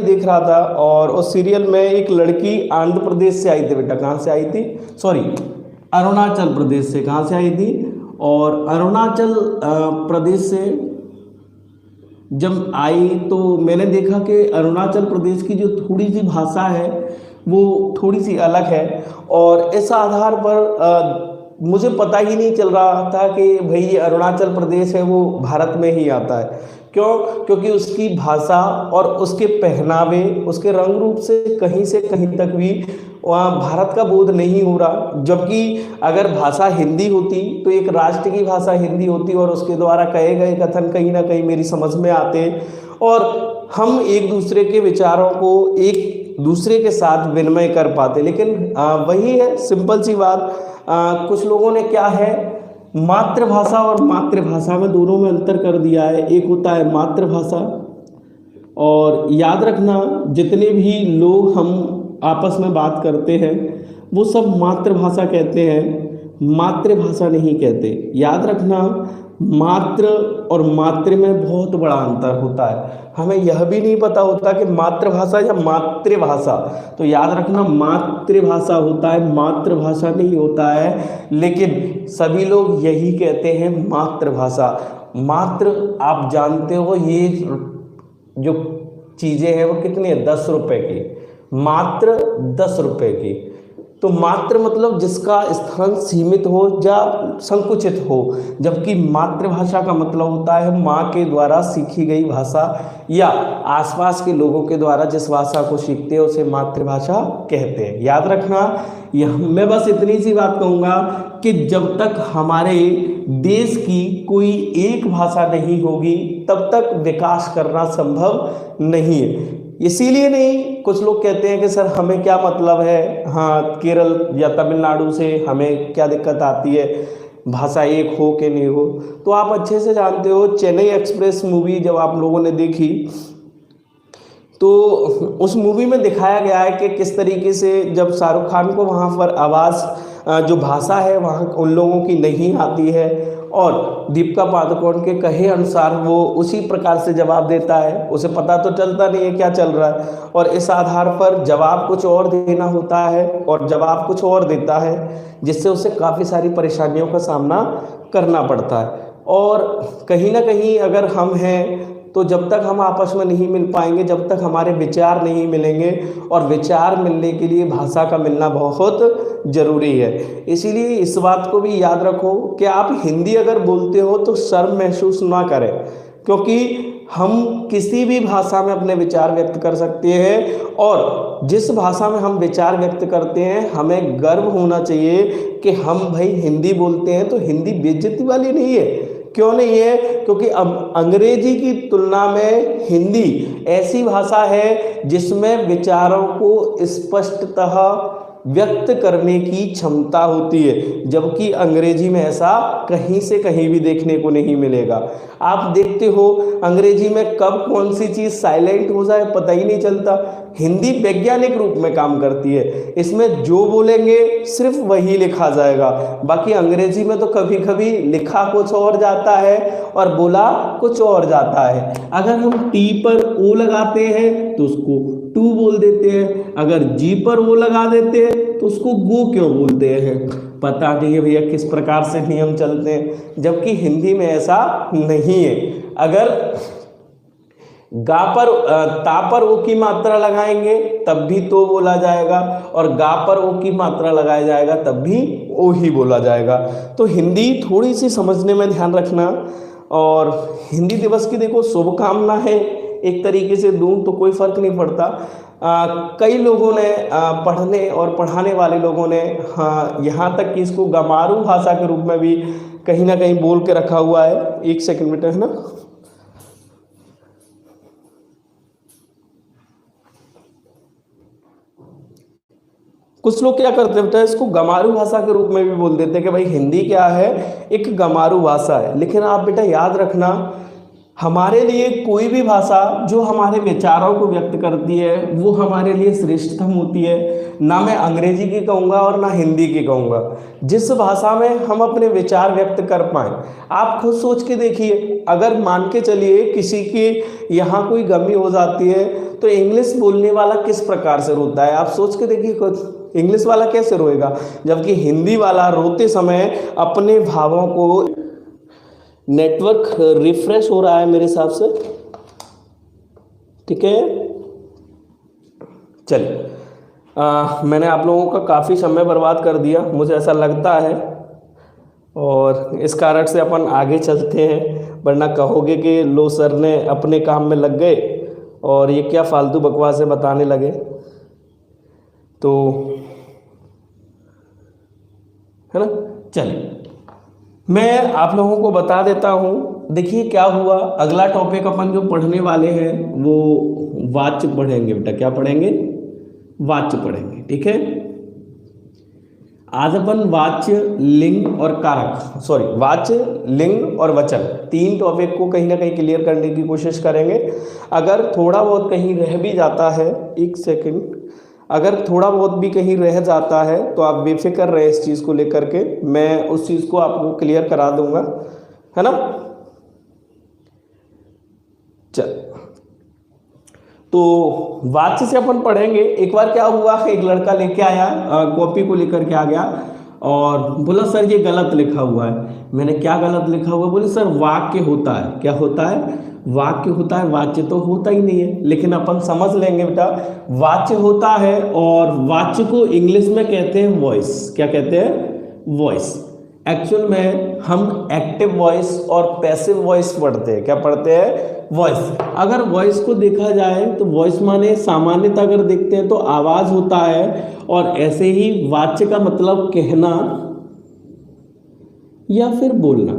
देख रहा था और उस सीरियल में एक लड़की आंध्र प्रदेश से आई थी। बेटा कहाँ से आई थी? सॉरी, अरुणाचल प्रदेश से। कहाँ से आई थी? और अरुणाचल प्रदेश से जब आई तो मैंने देखा कि अरुणाचल प्रदेश की जो थोड़ी सी भाषा है वो थोड़ी सी अलग है। और इस आधार पर मुझे पता ही नहीं चल रहा था कि भाई ये अरुणाचल प्रदेश है वो भारत में ही आता है। क्यों? क्योंकि उसकी भाषा और उसके पहनावे, उसके रंग रूप से कहीं तक भी वहाँ भारत का बोध नहीं हो रहा। जबकि अगर भाषा हिंदी होती तो एक राष्ट्र की भाषा हिंदी होती और उसके द्वारा कहे गए कथन कहीं ना कहीं मेरी समझ में आते और हम एक दूसरे के विचारों को एक दूसरे के साथ विनिमय कर पाते। लेकिन वही है, सिंपल सी बात। कुछ लोगों ने क्या है, मातृभाषा और मातृभाषा में दोनों में अंतर कर दिया है। एक होता है मातृभाषा, और याद रखना जितने भी लोग हम आपस में बात करते हैं वो सब मातृभाषा कहते हैं, मातृभाषा नहीं कहते। याद रखना, मातृ और मातृ में बहुत बड़ा अंतर होता है। हमें यह भी नहीं पता होता कि मातृभाषा या मातृभाषा, तो याद रखना मातृभाषा होता है, मातृभाषा नहीं होता है। लेकिन सभी लोग यही कहते हैं मातृभाषा। मात्र आप जानते हो ये जो चीज़ें हैं वो कितनी है? 10 रुपए की, मात्र 10 रुपए की। तो मात्र मतलब जिसका स्थान सीमित हो या संकुचित हो, जबकि मातृभाषा का मतलब होता है माँ के द्वारा सीखी गई भाषा या आसपास के लोगों के द्वारा जिस भाषा को सीखते हैं उसे मातृभाषा कहते हैं। याद रखना, यह मैं बस इतनी सी बात कहूँगा कि जब तक हमारे देश की कोई एक भाषा नहीं होगी तब तक विकास करना संभव नहीं है। इसीलिए नहीं, कुछ लोग कहते हैं कि सर हमें क्या मतलब है, हाँ केरल या तमिलनाडु से हमें क्या दिक्कत आती है, भाषा एक हो कि नहीं हो। तो आप अच्छे से जानते हो, चेन्नई एक्सप्रेस मूवी जब आप लोगों ने देखी तो उस मूवी में दिखाया गया है कि किस तरीके से जब शाहरुख खान को वहाँ पर आवाज़ जो भाषा है वहाँ उन लोगों की नहीं आती है और दीपिका पादुकोण के कहे अनुसार वो उसी प्रकार से जवाब देता है, उसे पता तो चलता नहीं है क्या चल रहा है और इस आधार पर जवाब कुछ और देना होता है और जवाब कुछ और देता है, जिससे उसे काफ़ी सारी परेशानियों का सामना करना पड़ता है। और कहीं ना कहीं अगर हम हैं तो जब तक हम आपस में नहीं मिल पाएंगे, जब तक हमारे विचार नहीं मिलेंगे, और विचार मिलने के लिए भाषा का मिलना बहुत ज़रूरी है। इसीलिए इस बात को भी याद रखो कि आप हिंदी अगर बोलते हो तो शर्म महसूस ना करें, क्योंकि हम किसी भी भाषा में अपने विचार व्यक्त कर सकते हैं और जिस भाषा में हम विचार व्यक्त करते हैं हमें गर्व होना चाहिए कि हम भाई हिंदी बोलते हैं। तो हिंदी बेइज्जती वाली नहीं है। क्यों नहीं है? क्योंकि अब अंग्रेजी की तुलना में हिंदी ऐसी भाषा है जिसमें विचारों को स्पष्टतः व्यक्त करने की क्षमता होती है, जबकि अंग्रेजी में ऐसा कहीं से कहीं भी देखने को नहीं मिलेगा। आप देखते हो अंग्रेजी में कब कौन सी चीज़ साइलेंट हो जाए पता ही नहीं चलता। हिंदी वैज्ञानिक रूप में काम करती है, इसमें जो बोलेंगे सिर्फ वही लिखा जाएगा। बाकी अंग्रेजी में तो कभी कभी लिखा कुछ और जाता है और बोला कुछ और जाता है। अगर हम टी पर ओ लगाते हैं तो उसको टू बोल देते हैं, अगर जी पर वो लगा देते हैं तो उसको गो क्यों बोलते हैं, पता नहीं है भैया किस प्रकार से नियम चलते हैं, जबकि हिंदी में ऐसा नहीं है। अगर गा पर ता पर ओ की मात्रा लगाएंगे तब भी तो बोला जाएगा और गा पर ओ की मात्रा लगाया जाएगा तब भी ओ ही बोला जाएगा। तो हिंदी थोड़ी सी समझने में ध्यान रखना। और हिंदी दिवस की देखो शुभकामना है, एक तरीके से दूं तो कोई फर्क नहीं पड़ता। कई लोगों ने पढ़ने और पढ़ाने वाले लोगों ने यहाँ तक कि इसको गमारू भाषा के रूप में भी कहीं ना कहीं बोल के रखा हुआ है। एक सेकंड बेटा, है ना। कुछ लोग क्या करते हैं, इसको गमारू भाषा के रूप में भी बोल देते हैं कि भाई हिंदी क्या है, एक गमारू भाषा है। लेकिन आप बेटा याद रखना, हमारे लिए कोई भी भाषा जो हमारे विचारों को व्यक्त करती है वो हमारे लिए श्रेष्ठतम होती है। ना मैं अंग्रेजी की कहूँगा और ना हिंदी की कहूँगा, जिस भाषा में हम अपने विचार व्यक्त कर पाएँ। आप खुद सोच के देखिए, अगर मान के चलिए किसी की यहाँ कोई गमी हो जाती है तो इंग्लिश बोलने वाला किस प्रकार से रोता है, आप सोच के देखिए खुद, इंग्लिश वाला कैसे रोएगा, जबकि हिंदी वाला रोते समय अपने भावों को, नेटवर्क रिफ्रेश हो रहा है मेरे हिसाब से, ठीक है। चलिए, मैंने आप लोगों का काफ़ी समय बर्बाद कर दिया, मुझे ऐसा लगता है, और इस कारण से अपन आगे चलते हैं, वरना कहोगे कि लो सर ने अपने काम में लग गए और ये क्या फालतू बकवासें बताने लगे। तो है ना, चलिए मैं आप लोगों को बता देता हूँ। देखिए क्या हुआ, अगला टॉपिक अपन जो पढ़ने वाले हैं वो वाच्य पढ़ेंगे बेटा। क्या पढ़ेंगे? वाच्य पढ़ेंगे, ठीक है। आज अपन वाच्य, लिंग और कारक, सॉरी वाच्य, लिंग और वचन, तीन टॉपिक को कहीं ना कहीं क्लियर करने की कोशिश करेंगे। अगर थोड़ा बहुत कहीं रह भी जाता है, एक सेकंड, अगर थोड़ा बहुत भी कहीं रह जाता है तो आप बेफिक्र रहे इस चीज़ को लेकर के, मैं उस चीज़ को आपको क्लियर करा दूंगा, है ना। चल, तो वाच्य से अपन पढ़ेंगे। एक बार क्या हुआ, एक लड़का लेके आया, कॉपी को लेकर के आ गया और बोला सर ये गलत लिखा हुआ है। मैंने क्या गलत लिखा हुआ? बोले सर वाक्य होता है। क्या होता है? वाक्य होता है। वाच्य तो होता ही नहीं है, लेकिन अपन समझ लेंगे बेटा, वाच्य होता है और वाच्य को इंग्लिश में कहते हैं वॉइस। क्या कहते हैं? वॉइस। एक्चुअल में हम एक्टिव वॉइस और पैसिव वॉइस पढ़ते हैं। क्या पढ़ते हैं? वॉइस। अगर वॉइस को देखा जाए तो वॉइस माने सामान्यतः अगर देखते हैं तो आवाज होता है, और ऐसे ही वाच्य का मतलब कहना या फिर बोलना,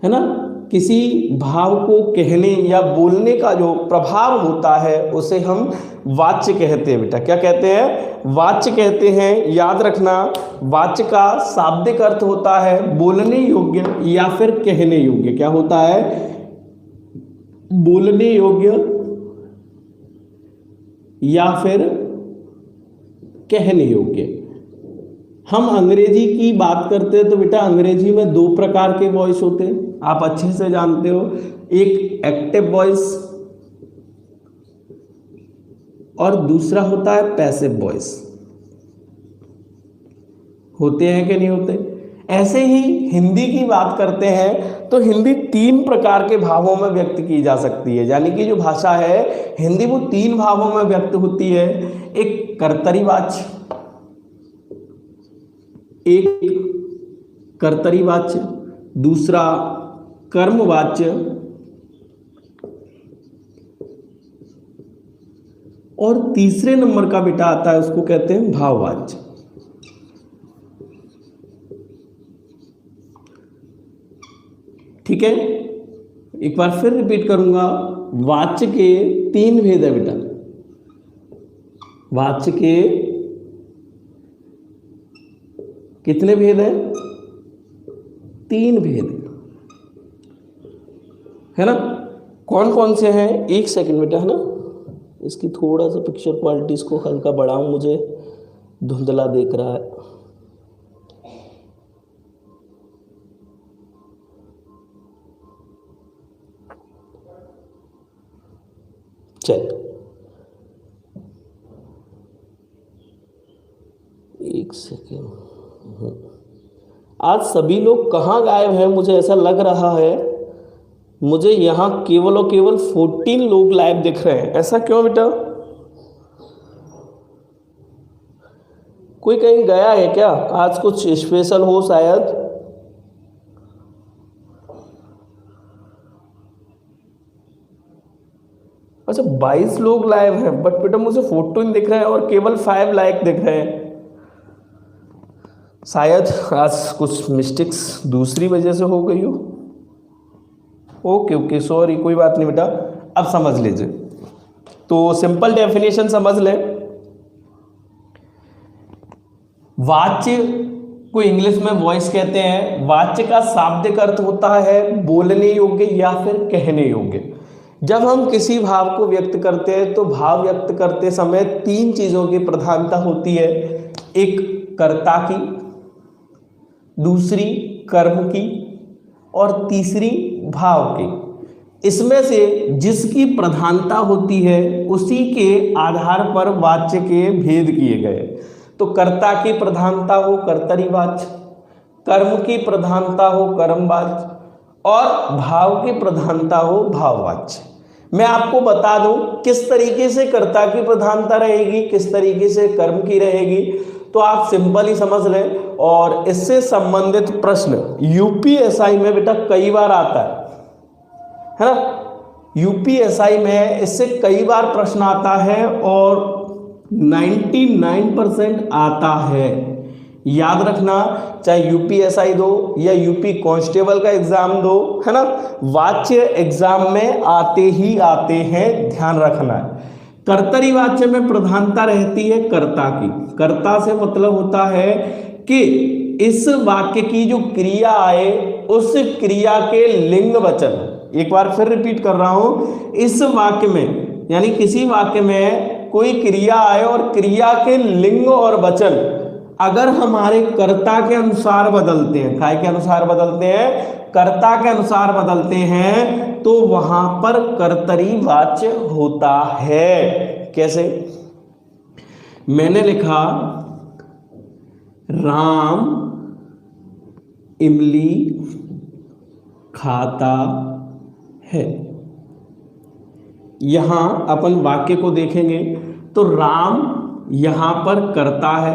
है ना। किसी भाव को कहने या बोलने का जो प्रभाव होता है उसे हम वाच्य कहते हैं बेटा। क्या कहते हैं? वाच्य कहते हैं। याद रखना, वाच्य का शाब्दिक अर्थ होता है बोलने योग्य या फिर कहने योग्य। क्या होता है? बोलने योग्य या फिर कहने योग्य। हम अंग्रेजी की बात करते हैं तो बेटा अंग्रेजी में दो प्रकार के वॉइस होते हैं, आप अच्छे से जानते हो। एक एक्टिव वॉइस और दूसरा होता है पैसिव वॉइस। होते हैं कि नहीं होते? ऐसे ही हिंदी की बात करते हैं तो हिंदी तीन प्रकार के भावों में व्यक्त की जा सकती है। यानी कि जो भाषा है हिंदी वो तीन भावों में व्यक्त होती है। एक कर्तरीवाच्य, एक कर्तरीवाच्य, दूसरा कर्मवाच्य और तीसरे नंबर का बेटा आता है उसको कहते हैं भाववाच्य। ठीक है, एक बार फिर रिपीट करूंगा। वाच्य के तीन भेद है बेटा। वाच्य के कितने भेद हैं? तीन भेद, है ना। कौन कौन से हैं? एक सेकंड बेटा, है ना। इसकी थोड़ा सा पिक्चर क्वालिटी इसको हल्का बढ़ाऊं, मुझे धुंधला देख रहा है। चल, एक सेकेंड। आज सभी लोग कहाँ गायब हैं? मुझे ऐसा लग रहा है, मुझे यहाँ केवल और केवल 14 लोग लाइव दिख रहे हैं। ऐसा क्यों बेटा? कोई कहीं गया है क्या? आज कुछ स्पेशल हो शायद। अच्छा, 22 लोग लाइव हैं, बट बेटा मुझे 14 दिख रहे हैं और केवल 5 लाइक दिख रहे हैं। शायद आज कुछ मिस्टेक्स दूसरी वजह से हो गई हो। ओके ओके, सॉरी, कोई बात नहीं बेटा, अब समझ लीजिए। तो सिंपल डेफिनेशन समझ लें। वाच्य को इंग्लिश में वॉइस कहते हैं। वाच्य का शाब्दिक अर्थ होता है बोलने योग्य या फिर कहने योग्य। जब हम किसी भाव को व्यक्त करते हैं तो भाव व्यक्त करते समय तीन चीजों की प्रधानता होती है। एक कर्ता की, दूसरी कर्म की और तीसरी भाव की। इसमें से जिसकी प्रधानता होती है उसी के आधार पर वाच्य के भेद किए गए। तो कर्ता की प्रधानता हो कर्तरी वाच्य, कर्म की प्रधानता हो कर्मवाच्य और भाव की प्रधानता हो भाववाच्य। मैं आपको बता दूं किस तरीके से कर्ता की प्रधानता रहेगी, किस तरीके से कर्म की रहेगी, तो आप सिंपल ही समझ लें। और इससे संबंधित प्रश्न यूपीएसआई में बेटा कई बार आता है ना। यूपीएसआई में इससे कई बार प्रश्न आता है और 99% आता है। याद रखना, चाहे यूपीएसआई दो या यूपी कांस्टेबल का एग्जाम दो, है ना, वाच्य एग्जाम में आते ही आते हैं, ध्यान रखना है। कर्तरी वाच्य में प्रधानता रहती है कर्ता की। कर्ता से मतलब होता है कि इस वाक्य की जो क्रिया आए उस क्रिया के लिंग वचन, एक बार फिर रिपीट कर रहा हूं, इस वाक्य में यानी किसी वाक्य में कोई क्रिया आए और क्रिया के लिंग और वचन अगर हमारे कर्ता के अनुसार बदलते हैं, काय के अनुसार बदलते हैं, कर्ता के अनुसार बदलते हैं, तो वहां पर कर्तरी वाच्य होता है। कैसे? मैंने लिखा राम इमली खाता है। यहां अपन वाक्य को देखेंगे तो राम यहां पर कर्ता है,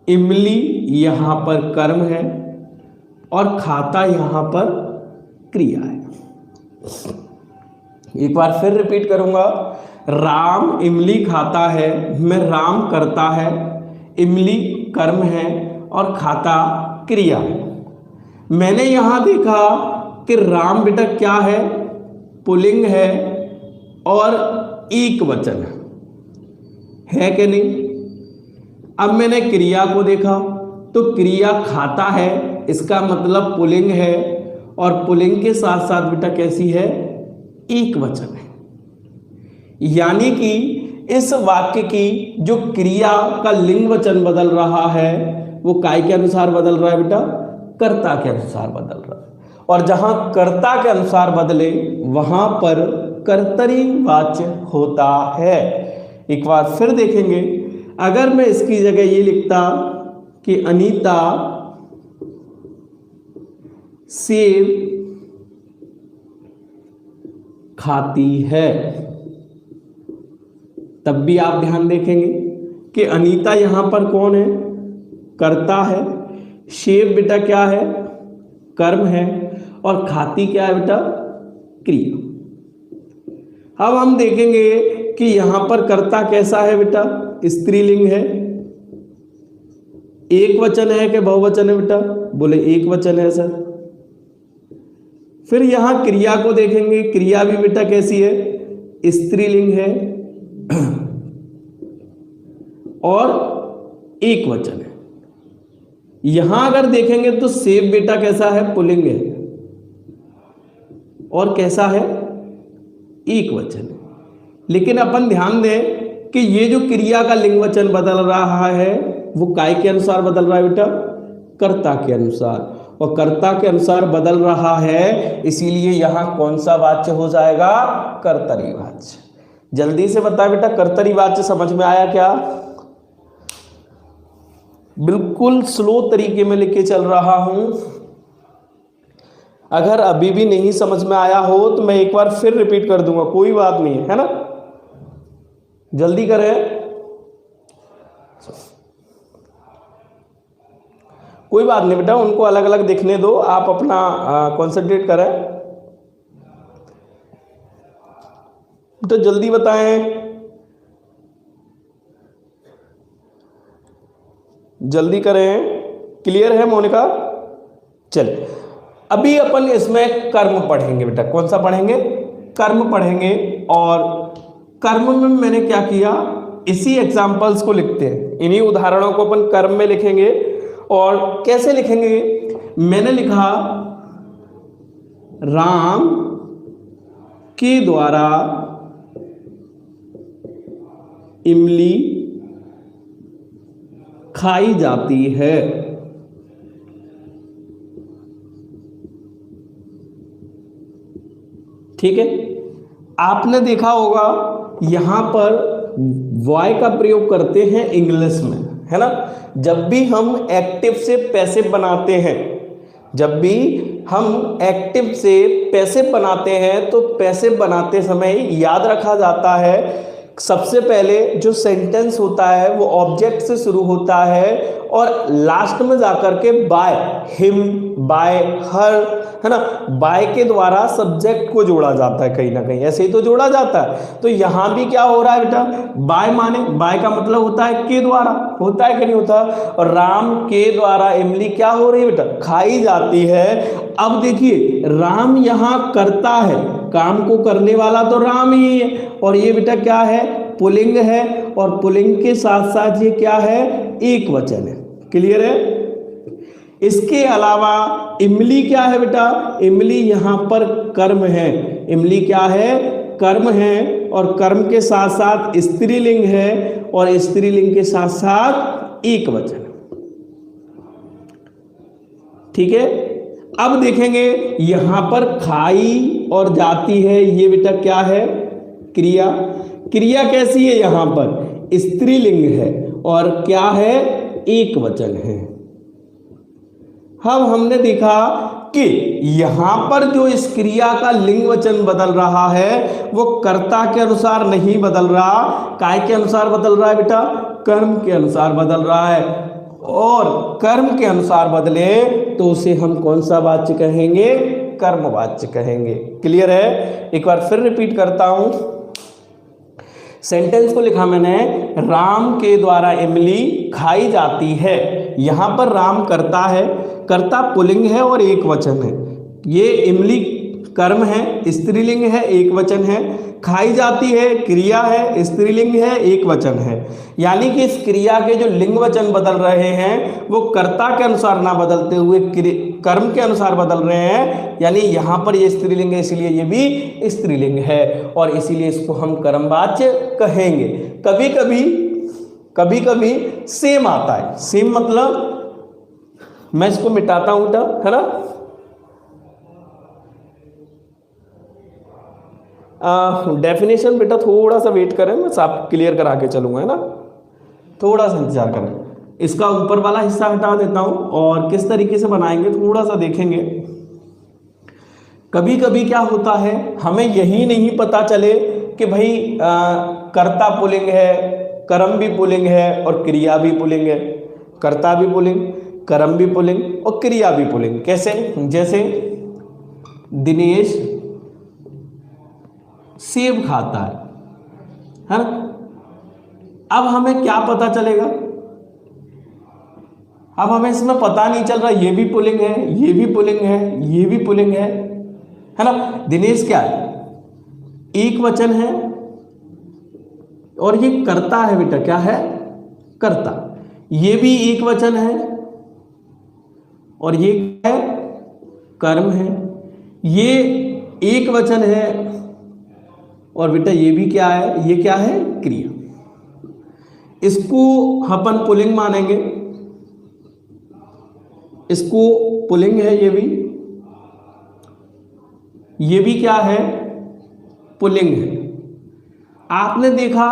इमली यहां पर कर्म है और खाता यहां पर क्रिया है। एक बार फिर रिपीट करूंगा, राम इमली खाता है में राम कर्ता है, इमली कर्म है और खाता क्रिया है। मैंने यहां देखा कि राम बेटा क्या है, पुल्लिंग है और एक वचन है कि नहीं। अब मैंने क्रिया को देखा तो क्रिया खाता है, इसका मतलब पुल्लिंग है और पुल्लिंग के साथ साथ बेटा कैसी है, एक वचन है। यानी कि इस वाक्य की जो क्रिया का लिंग वचन बदल रहा है वो काय के अनुसार बदल रहा है बेटा, कर्ता के अनुसार बदल रहा है। और जहां कर्ता के अनुसार बदले वहां पर कर्तरी वाच्य होता है। एक बार फिर देखेंगे, अगर मैं इसकी जगह ये लिखता कि अनीता सेब खाती है, तब भी आप ध्यान देखेंगे कि अनीता यहां पर कौन है, कर्ता है, सेब बेटा क्या है, कर्म है और खाती क्या है बेटा, क्रिया। अब हम देखेंगे कि यहां पर कर्ता कैसा है बेटा, स्त्रीलिंग है, एक वचन है कि बहुवचन है बेटा, बोले एक वचन है सर। फिर यहां क्रिया को देखेंगे, क्रिया भी बेटा कैसी है, स्त्रीलिंग है और एक वचन है। यहां अगर देखेंगे तो सेब बेटा कैसा है, पुल्लिंग है और कैसा है, एक वचन है। लेकिन अपन ध्यान दें कि ये जो क्रिया का लिंग वचन बदल रहा है वो काय के अनुसार बदल रहा है बेटा, कर्ता के अनुसार। और कर्ता के अनुसार बदल रहा है, इसीलिए यहां कौन सा वाच्य हो जाएगा, कर्तरी वाच्य। जल्दी से बता बेटा, कर्तरी वाच्य समझ में आया क्या? बिल्कुल स्लो तरीके में लेके चल रहा हूं। अगर अभी भी नहीं समझ में आया हो तो मैं एक बार फिर रिपीट कर दूंगा, कोई बात नहीं है ना, जल्दी करें। कोई बात नहीं बेटा, उनको अलग अलग दिखने दो, आप अपना कंसंट्रेट करें। तो जल्दी बताएं, जल्दी करें। क्लियर है मोनिका? चलिए अभी अपन इसमें कर्म पढ़ेंगे बेटा। कौन सा पढ़ेंगे? कर्म पढ़ेंगे। और कर्म में मैंने क्या किया, इसी एग्जाम्पल्स को लिखते हैं, इन्हीं उदाहरणों को अपन कर्म में लिखेंगे। और कैसे लिखेंगे? मैंने लिखा राम के द्वारा इमली खाई जाती है। ठीक है। आपने देखा होगा यहां पर वाई का प्रयोग करते हैं इंग्लिश में, है ना। जब भी हम एक्टिव से पैसिव बनाते हैं, जब भी हम एक्टिव से पैसिव बनाते हैं तो पैसिव बनाते समय याद रखा जाता है सबसे पहले जो सेंटेंस होता है वो ऑब्जेक्ट से शुरू होता है और लास्ट में जाकर के बाय, हिम, बाय, हर, है ना, बाय के द्वारा सब्जेक्ट को जोड़ा जाता है, कहीं ना कहीं ऐसे ही तो जोड़ा जाता है। तो यहां भी क्या हो रहा है बेटा, बाय माने बाय का मतलब होता है के द्वारा, होता है कि नहीं होता। और राम के द्वारा इमली क्या हो रही है बेटा, खाई जाती है। अब देखिए राम यहां करता है, काम को करने वाला तो राम ही है, और ये बेटा क्या है, पुल्लिंग है, और पुल्लिंग के साथ साथ ये क्या है, एक वचन है। क्लियर है। इसके अलावा इमली क्या है बेटा, इमली यहां पर कर्म है, इमली क्या है, कर्म है, और कर्म के साथ साथ स्त्रीलिंग है, और स्त्रीलिंग के साथ साथ एक वचन। ठीक है। अब देखेंगे यहां पर खाई और जाती है, ये बेटा क्या है, क्रिया। क्रिया कैसी है, यहां पर स्त्रीलिंग है और क्या है, एक वचन है। अब हमने देखा कि यहां पर जो इस क्रिया का लिंग वचन बदल रहा है वो कर्ता के अनुसार नहीं बदल रहा, काय के अनुसार बदल रहा है बेटा, कर्म के अनुसार बदल रहा है। और कर्म के अनुसार बदले तो उसे हम कौन सा वाच्य कहेंगे, कर्मवाच्य कहेंगे। क्लियर है। एक बार फिर रिपीट करता हूं, सेंटेंस को लिखा मैंने, राम के द्वारा इमली खाई जाती है। यहां पर राम करता है, कर्ता पुल्लिंग है और एक वचन है। ये इमली कर्म है, स्त्रीलिंग है, एक वचन है। खाई जाती है क्रिया है, स्त्रीलिंग है, एक वचन है। यानी कि इस क्रिया के जो लिंग वचन बदल रहे हैं वो कर्ता के अनुसार ना बदलते हुए कर्म के अनुसार बदल रहे हैं। यानी यहां पर ये स्त्रीलिंग है इसलिए ये भी स्त्रीलिंग है, और इसीलिए इसको हम कर्मवाच्य कहेंगे। कभी कभी सेम आता है, सेम मतलब, मैं इसको मिटाता हूं बेटा, है ना। डेफिनेशन बेटा थोड़ा सा वेट करें, मैं सब क्लियर करा के चलूंगा, है ना, थोड़ा सा इंतजार करें। इसका ऊपर वाला हिस्सा हटा देता हूं और किस तरीके से बनाएंगे थोड़ा सा देखेंगे। कभी कभी क्या होता है हमें यही नहीं पता चले कि भाई कर्ता पुल्लिंग है, कर्म भी पुल्लिंग है और क्रिया भी पुल्लिंग है। कर्ता भी पुल्लिंग, कर्म भी पुल्लिंग और क्रिया भी पुल्लिंग। कैसे, जैसे दिनेश सेब खाता है ना। अब हमें क्या पता चलेगा, अब हमें इसमें पता नहीं चल रहा, ये भी पुल्लिंग है, ये भी पुल्लिंग है, ये भी पुल्लिंग है ना। दिनेश क्या है, एक वचन है, और ये कर्ता है बेटा, क्या है, कर्ता। ये भी एक वचन है और ये क्या है, कर्म है। ये एक वचन है और बेटा ये भी क्या है, ये क्या है, क्रिया। इसको अपन पुल्लिंग मानेंगे, इसको पुल्लिंग है, ये भी क्या है, पुल्लिंग है। आपने देखा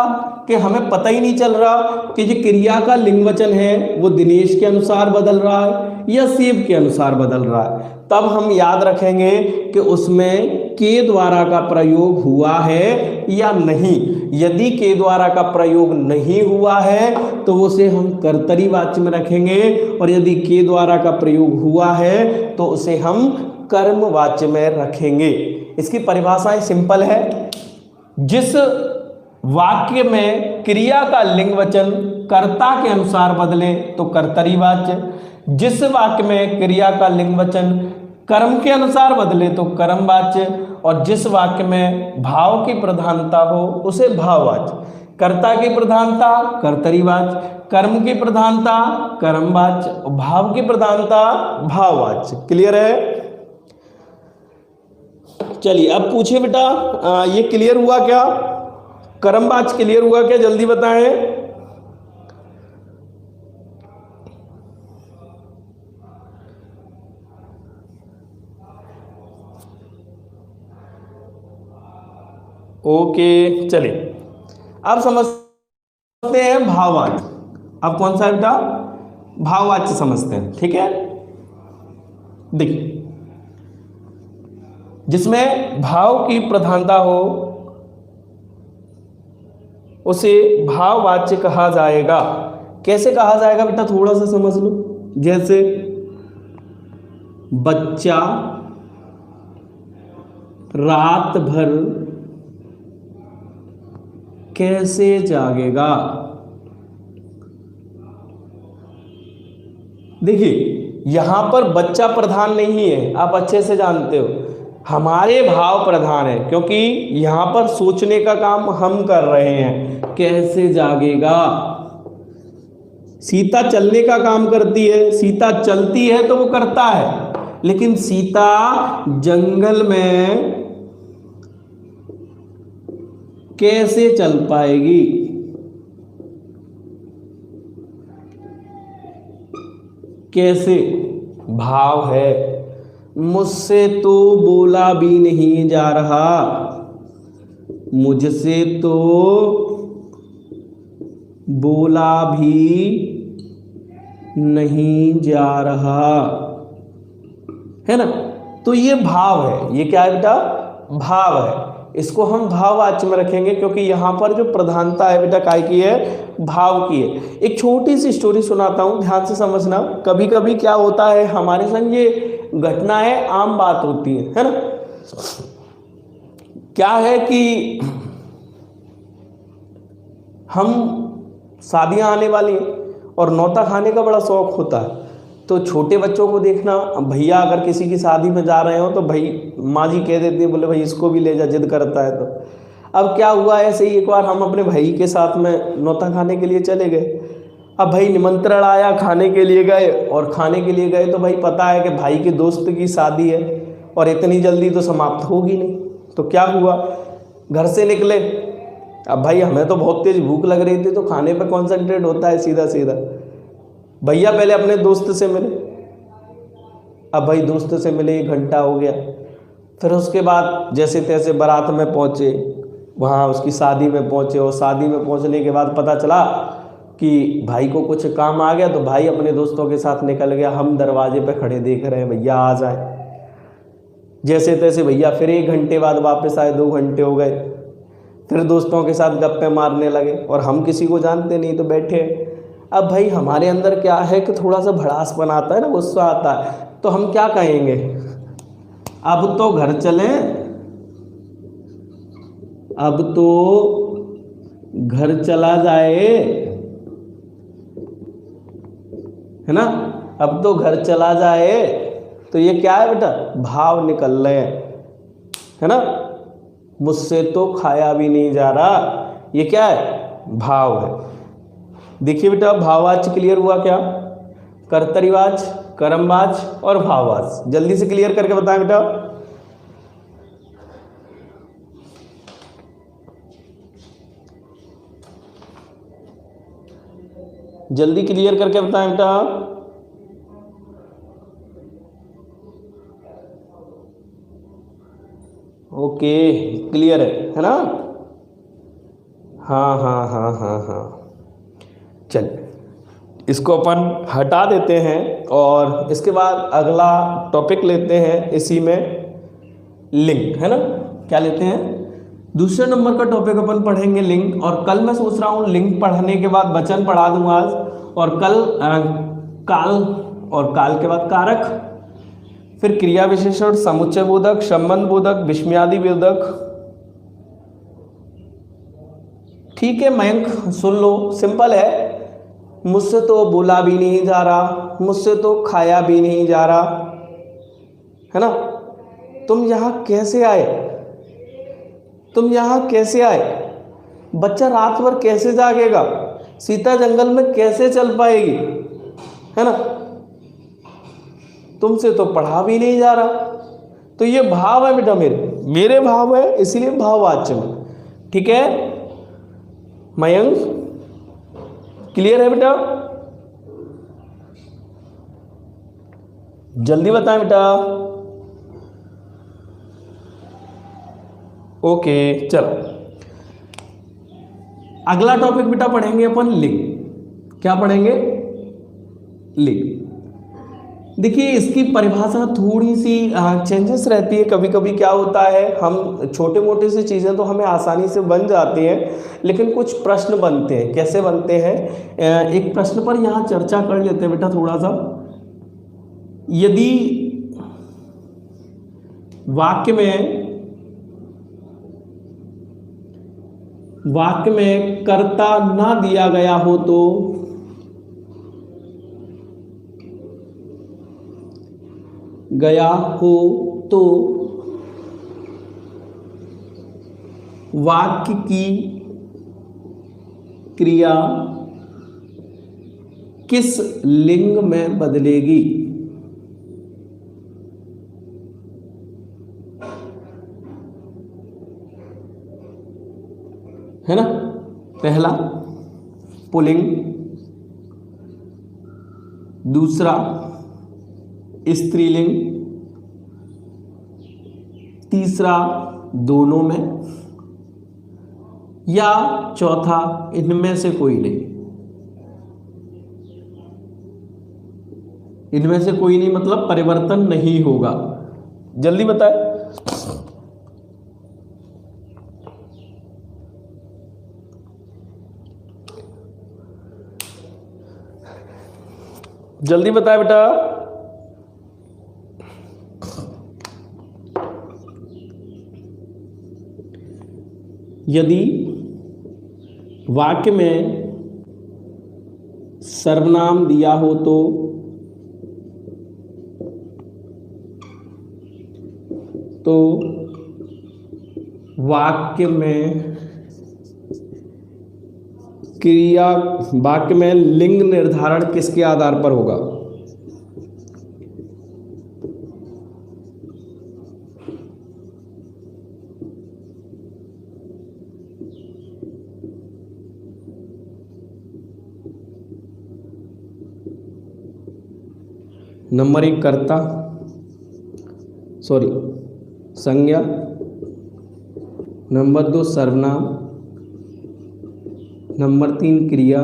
कि हमें पता ही नहीं चल रहा कि जो क्रिया का लिंग वचन है वो दिनेश के अनुसार बदल रहा है या सेब के अनुसार बदल रहा है। तब हम याद रखेंगे कि उसमें के द्वारा का प्रयोग हुआ है या नहीं। यदि के द्वारा का प्रयोग नहीं हुआ है तो उसे हम कर्तरी वाच्य में रखेंगे, और यदि के द्वारा का प्रयोग हुआ है तो उसे हम कर्म वाच्य में रखेंगे। इसकी परिभाषा सिंपल है, जिस वाक्य में क्रिया का लिंग वचन कर्ता के अनुसार बदले तो कर्तरी वाच्य, जिस वाक्य में क्रिया का लिंग वचन कर्म के अनुसार बदले तो कर्मवाच्य, और जिस वाक्य में भाव की प्रधानता हो उसे भाववाच्य। कर्ता की प्रधानता कर्तरीवाच्य, कर्म की प्रधानता कर्मवाच्य, भाव की प्रधानता भाववाच्य। क्लियर है। चलिए अब पूछिए बेटा, ये क्लियर हुआ क्या, कर्मवाच्य क्लियर हुआ क्या, जल्दी बताएं। ओके चलिए, अब समझते हैं भाववाच्य। अब कौन सा बेटा, भाववाच्य समझते हैं, ठीक है। देखिए, जिसमें भाव की प्रधानता हो उसे भाववाच्य कहा जाएगा। कैसे कहा जाएगा बेटा, थोड़ा सा समझ लो। जैसे बच्चा रात भर कैसे जागेगा। देखिए, यहां पर बच्चा प्रधान नहीं है, आप अच्छे से जानते हो, हमारे भाव प्रधान है, क्योंकि यहां पर सोचने का काम हम कर रहे हैं। कैसे जागेगा, सीता चलने का काम करती है, सीता चलती है तो वो करता है, लेकिन सीता जंगल में कैसे चल पाएगी। कैसे, भाव है। मुझसे तो बोला भी नहीं जा रहा, मुझसे तो बोला भी नहीं जा रहा, है ना। तो ये भाव है, ये क्या है बेटा, भाव है। इसको हम भाववाच्य में रखेंगे, क्योंकि यहां पर जो प्रधानता है बेटा काय की है, भाव की है। एक छोटी सी स्टोरी सुनाता हूं, ध्यान से समझना। कभी कभी क्या होता है हमारे संग, ये घटनाएं आम बात होती है ना। क्या है कि हम, शादियां आने वाली हैं और नौता खाने का बड़ा शौक होता है, तो छोटे बच्चों को देखना, भैया अगर किसी की शादी में जा रहे हो तो भाई माँ जी कह देती है, बोले भाई इसको भी ले जा, जिद करता है। तो अब क्या हुआ, ऐसे ही एक बार हम अपने भाई के साथ में नौता खाने के लिए चले गए। अब भाई निमंत्रण आया, खाने के लिए गए, और खाने के लिए गए तो भाई पता है कि भाई के दोस्त की शादी है और इतनी जल्दी तो समाप्त होगी नहीं। तो क्या हुआ, घर से निकले। अब भाई हमें तो बहुत तेज भूख लग रही थी, तो खाने पे कॉन्सेंट्रेट होता है सीधा सीधा। भैया पहले अपने दोस्त से मिले। अब भाई दोस्त से मिले, 1 घंटा हो गया। फिर उसके बाद जैसे तैसे बारात में पहुंचे, वहाँ उसकी शादी में पहुंचे, और शादी में पहुंचने के बाद पता चला कि भाई को कुछ काम आ गया, तो भाई अपने दोस्तों के साथ निकल गया। हम दरवाजे पे खड़े देख रहे हैं भैया आ जाए। जैसे तैसे भैया फिर 1 घंटे बाद वापस आए, 2 घंटे हो गए। फिर दोस्तों के साथ गप्पे मारने लगे, और हम किसी को जानते नहीं तो बैठे। अब भाई हमारे अंदर क्या है कि थोड़ा सा भड़ासपन आता है ना, गुस्सा आता है, तो हम क्या कहेंगे, अब तो घर चलें, अब तो घर चला जाए, है ना, अब तो घर चला जाए। तो ये क्या है बेटा, भाव निकल रहे हैं, है ना। मुझसे तो खाया भी नहीं जा रहा, ये क्या है, भाव है। देखिए बेटा, भाववाच्य क्लियर हुआ क्या, कर्तरीवाच्य, कर्मवाच्य और भाववाच्य। जल्दी से क्लियर करके बताएं बेटा। जल्दी क्लियर करके बताएं बेटा। ओके, क्लियर है ना। हाँ हाँ हाँ हाँ हाँ, चल इसको अपन हटा देते हैं, और इसके बाद अगला टॉपिक लेते हैं इसी में, लिंग, है ना। क्या लेते हैं, दूसरे नंबर का टॉपिक अपन पढ़ेंगे लिंग। और कल मैं सोच रहा हूँ लिंग पढ़ने के बाद वचन पढ़ा दूंगा आज, और कल काल, और काल के बाद कारक, फिर क्रिया विशेषण, समुच्चय बोधक, संबंध बोधक, विस्मयादि बोधक। ठीक है मयंक, सुन लो, सिंपल है। मुझसे तो बोला भी नहीं जा रहा, मुझसे तो खाया भी नहीं जा रहा, है ना। तुम यहां कैसे आए, तुम यहां कैसे आए, बच्चा रात भर कैसे जागेगा, सीता जंगल में कैसे चल पाएगी, है ना, तुमसे तो पढ़ा भी नहीं जा रहा। तो ये भाव है बेटा, मेरे भाव है, इसीलिए भाववाच्य में। ठीक है मयंक, क्लियर है बेटा, जल्दी बताएं बेटा। ओके चलो। अगला टॉपिक बेटा पढ़ेंगे अपन लिंग। क्या पढ़ेंगे? लिंग। देखिए इसकी परिभाषा थोड़ी सी चेंजेस रहती है। कभी कभी क्या होता है, हम छोटे मोटे से चीज़ें तो हमें आसानी से बन जाती हैं, लेकिन कुछ प्रश्न बनते हैं। कैसे बनते हैं? एक प्रश्न पर यहाँ चर्चा कर लेते हैं बेटा थोड़ा सा। यदि वाक्य में कर्ता ना दिया गया हो तो वाक्य की क्रिया किस लिंग में बदलेगी? है ना? पहला पुल्लिंग, दूसरा स्त्रीलिंग, तीसरा दोनों में, या चौथा इनमें से कोई नहीं। इनमें से कोई नहीं मतलब परिवर्तन नहीं होगा। जल्दी बताए। जल्दी बताए बेटा। यदि वाक्य में सर्वनाम दिया हो तो वाक्य में लिंग निर्धारण किसके आधार पर होगा? नंबर 1 कर्ता, संज्ञा, नंबर 2 सर्वनाम, नंबर 3 क्रिया,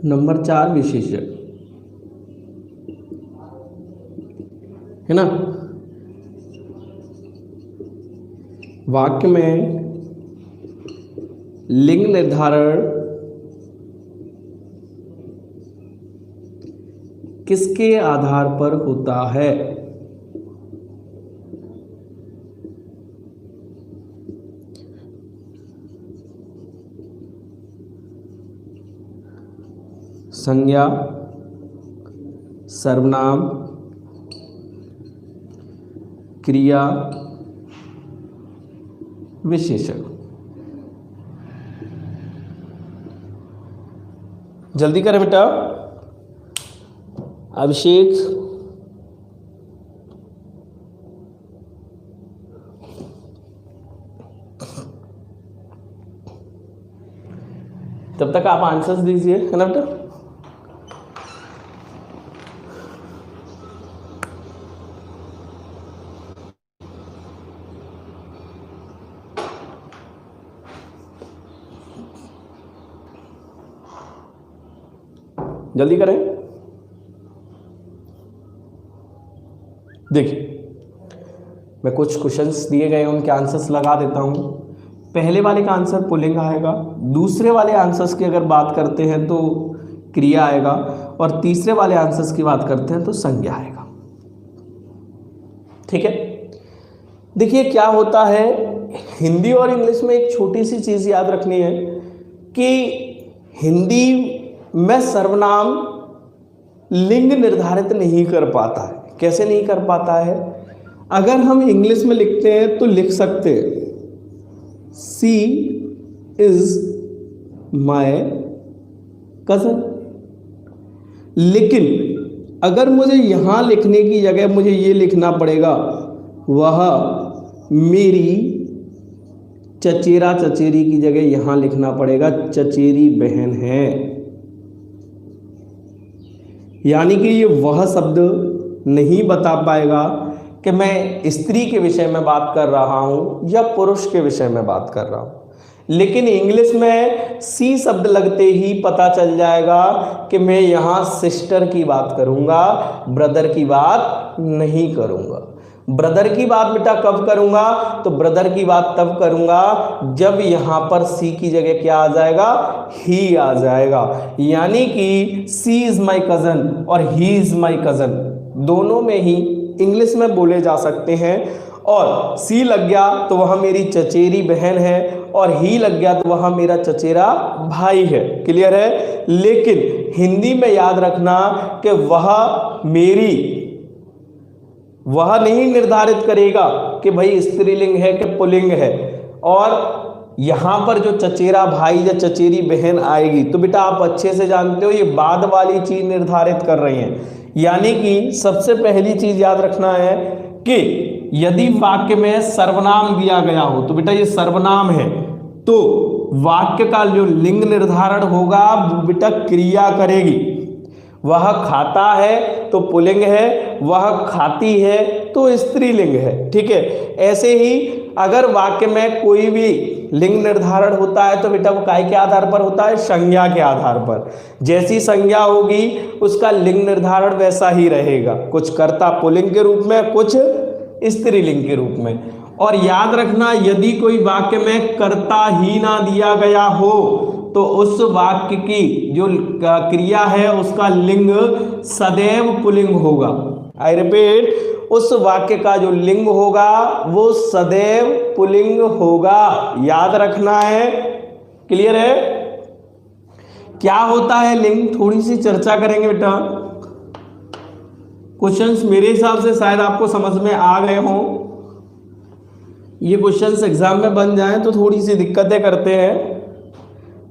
नंबर 4 विशेषण। है ना? वाक्य में लिंग निर्धारण किसके आधार पर होता है? संज्ञा, सर्वनाम, क्रिया, विशेषण। जल्दी करें बेटा। अभिषेक, तब तक आप आंसर्स दीजिए। है ना बेटा? जल्दी करें। देखिए मैं कुछ क्वेश्चंस दिए गए हैं, उनके आंसर्स लगा देता हूं। पहले वाले का आंसर पुल्लिंग आएगा, दूसरे वाले आंसर्स की अगर बात करते हैं तो क्रिया आएगा, और तीसरे वाले आंसर्स की बात करते हैं तो संज्ञा आएगा। ठीक है? देखिए क्या होता है, हिंदी और इंग्लिश में एक छोटी सी चीज़ याद रखनी है कि हिंदी में सर्वनाम लिंग निर्धारित नहीं कर पाता है। कैसे नहीं कर पाता है? अगर हम इंग्लिश में लिखते हैं तो लिख सकते हैं सी इज माई कजन, लेकिन अगर मुझे यहां लिखने की जगह मुझे ये लिखना पड़ेगा वह मेरी चचेरा चचेरी की जगह यहां लिखना पड़ेगा चचेरी बहन है। यानी कि ये वह शब्द नहीं बता पाएगा कि मैं स्त्री के विषय में बात कर रहा हूं या पुरुष के विषय में बात कर रहा हूं। लेकिन इंग्लिश में सी शब्द लगते ही पता चल जाएगा कि मैं यहाँ सिस्टर की बात करूँगा, ब्रदर की बात नहीं करूँगा। ब्रदर की बात बेटा कब करूँगा? तो ब्रदर की बात तब करूँगा जब यहाँ पर सी की जगह क्या आ जाएगा? ही आ जाएगा। यानी कि सी इज़ माई कज़न और ही इज़ माई कज़न, दोनों में ही इंग्लिश में बोले जा सकते हैं। और सी लग गया तो वह मेरी चचेरी बहन है, और ही लग गया तो वह मेरा चचेरा भाई है। क्लियर है? लेकिन हिंदी में याद रखना कि वह नहीं निर्धारित करेगा कि भाई स्त्रीलिंग है कि पुल्लिंग है। और यहाँ पर जो चचेरा भाई या चचेरी बहन आएगी तो बेटा आप अच्छे से जानते हो ये बाद वाली चीज निर्धारित कर रही हैं। यानी कि सबसे पहली चीज याद रखना है कि यदि वाक्य में सर्वनाम दिया गया हो तो बेटा ये सर्वनाम है, तो वाक्य का जो लिंग निर्धारण होगा वो बेटा क्रिया करेगी। वह खाता है तो पुल्लिंग है, वह खाती है तो स्त्रीलिंग है। ठीक है, ऐसे ही अगर वाक्य में कोई भी लिंग निर्धारण होता है तो बेटा वो काय के आधार पर होता है? संज्ञा के आधार पर। जैसी संज्ञा होगी उसका लिंग निर्धारण वैसा ही रहेगा, कुछ कर्ता पुल्लिंग के रूप में, कुछ स्त्रीलिंग के रूप में। और याद रखना यदि कोई वाक्य में कर्ता ही ना दिया गया हो तो उस वाक्य की जो क्रिया है उसका लिंग सदैव पुल्लिंग होगा। आई रिपीट, उस वाक्य का जो लिंग होगा वो सदैव पुल्लिंग होगा, याद रखना है। क्लियर है? क्या होता है लिंग, थोड़ी सी चर्चा करेंगे बेटा। क्वेश्चंस मेरे हिसाब से शायद आपको समझ में आ गए हों। ये क्वेश्चंस एग्जाम में बन जाएं तो थोड़ी सी दिक्कतें करते हैं।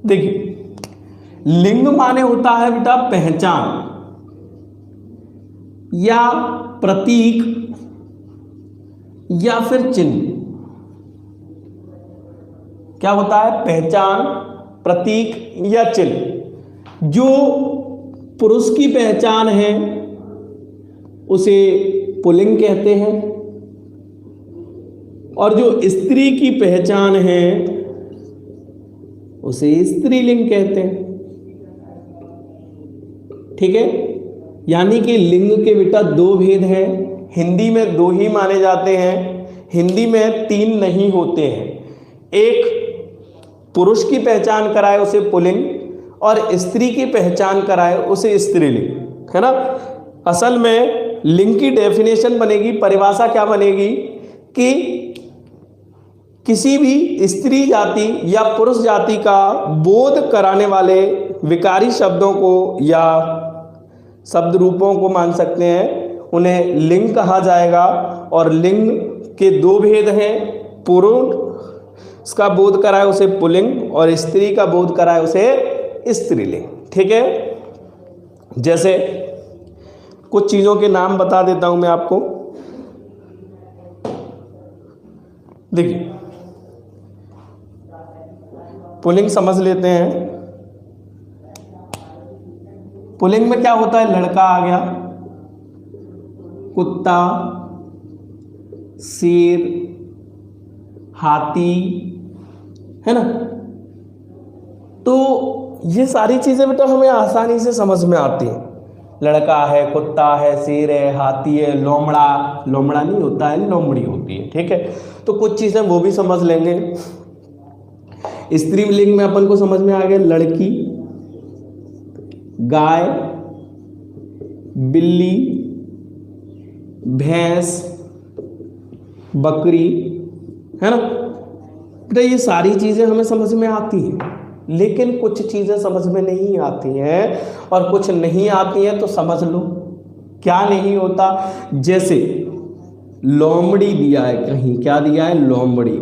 देखिए, लिंग माने होता है बेटा पहचान या प्रतीक या फिर चिन्ह। क्या होता है? पहचान, प्रतीक या चिन्ह। जो पुरुष की पहचान है उसे पुल्लिंग कहते हैं, और जो स्त्री की पहचान है उसे स्त्रीलिंग कहते हैं। ठीक है, यानी कि लिंग के बेटा दो भेद हैं। हिंदी में दो ही माने जाते हैं, हिंदी में तीन नहीं होते हैं। एक पुरुष की पहचान कराए उसे पुल्लिंग, और स्त्री की पहचान कराए उसे स्त्रीलिंग, है ना। असल में लिंग की डेफिनेशन बनेगी, परिभाषा क्या बनेगी कि किसी भी स्त्री जाति या पुरुष जाति का बोध कराने वाले विकारी शब्दों को या शब्द रूपों को मान सकते हैं, उन्हें लिंग कहा जाएगा। और लिंग के दो भेद हैं, पुरुष का बोध कराए उसे पुल्लिंग और स्त्री का बोध कराए उसे स्त्रीलिंग। ठीक है, जैसे कुछ चीजों के नाम बता देता हूं मैं आपको। देखिए, पुल्लिंग समझ लेते हैं। पुल्लिंग में क्या होता है? लड़का आ गया, कुत्ता, शेर, हाथी, है ना। तो ये सारी चीजें बेटा हमें आसानी से समझ में आती हैं। लड़का है, कुत्ता है, शेर है, हाथी है, लोमड़ा, लोमड़ा नहीं होता है, लोमड़ी होती है। ठीक है, तो कुछ चीजें वो भी समझ लेंगे। स्त्रीलिंग में अपन को समझ में आ गया, लड़की, गाय, बिल्ली, भैंस, बकरी, है ना। बेटा ये सारी चीजें हमें समझ में आती हैं, लेकिन कुछ चीजें समझ में नहीं आती हैं, और कुछ नहीं आती हैं तो समझ लो क्या नहीं होता। जैसे लोमड़ी दिया है कहीं, क्या दिया है? लोमड़ी।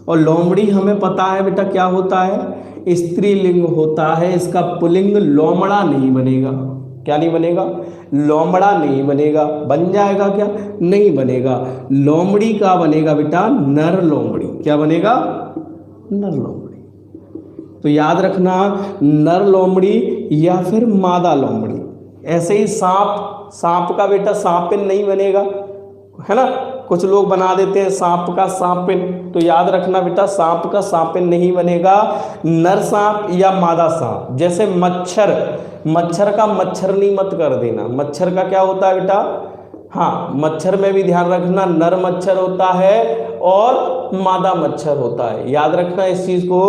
और लोमड़ी हमें पता है बेटा क्या होता है? स्त्रीलिंग होता है। इसका पुल्लिंग लोमड़ा नहीं बनेगा। क्या नहीं बनेगा? लोमड़ा नहीं बनेगा। बन जाएगा क्या? नहीं बनेगा। लोमड़ी का बनेगा बेटा नर लोमड़ी। क्या बनेगा? नर लोमड़ी। तो याद रखना, नर लोमड़ी या फिर मादा लोमड़ी। ऐसे ही सांप, सांप का बेटा सांपिन नहीं बनेगा, है ना। कुछ लोग बना देते हैं सांप का सांपिन, तो याद रखना बेटा सांप का सांपिन नहीं बनेगा, नर सांप या मादा सांप। जैसे मच्छर, मच्छर का मच्छरनी मत कर देना, मच्छर का क्या होता है बेटा, हाँ मच्छर में भी ध्यान रखना नर मच्छर होता है और मादा मच्छर होता है, याद रखना इस चीज को,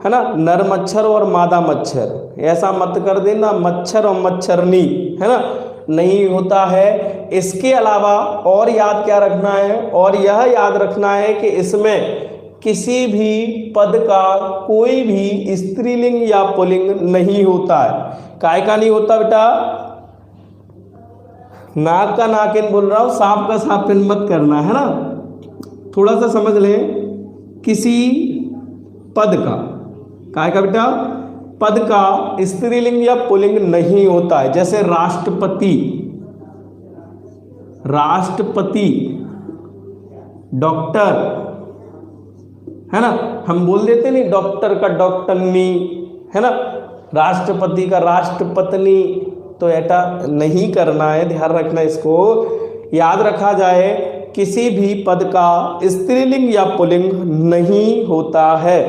है ना, नर मच्छर और मादा मच्छर, ऐसा मत कर देना मच्छर और मच्छरनी, है ना, नहीं होता है। इसके अलावा और याद क्या रखना है, और यह याद रखना है कि इसमें किसी भी पद का कोई भी स्त्रीलिंग या पुल्लिंग नहीं होता है। काय का नहीं होता बेटा, नाक का नाकिन बोल रहा हूं, सांप का सांपिन मत करना, है ना, थोड़ा सा समझ लें। किसी पद का, काय का बेटा, पद का स्त्रीलिंग या पुल्लिंग नहीं होता है। जैसे राष्ट्रपति, राष्ट्रपति, डॉक्टर, है ना, हम बोल देते नहीं डॉक्टर का डॉक्टरनी, है ना, राष्ट्रपति का राष्ट्रपत्नी, तो ऐसा नहीं करना है, ध्यान रखना इसको, याद रखा जाए किसी भी पद का स्त्रीलिंग या पुल्लिंग नहीं होता है।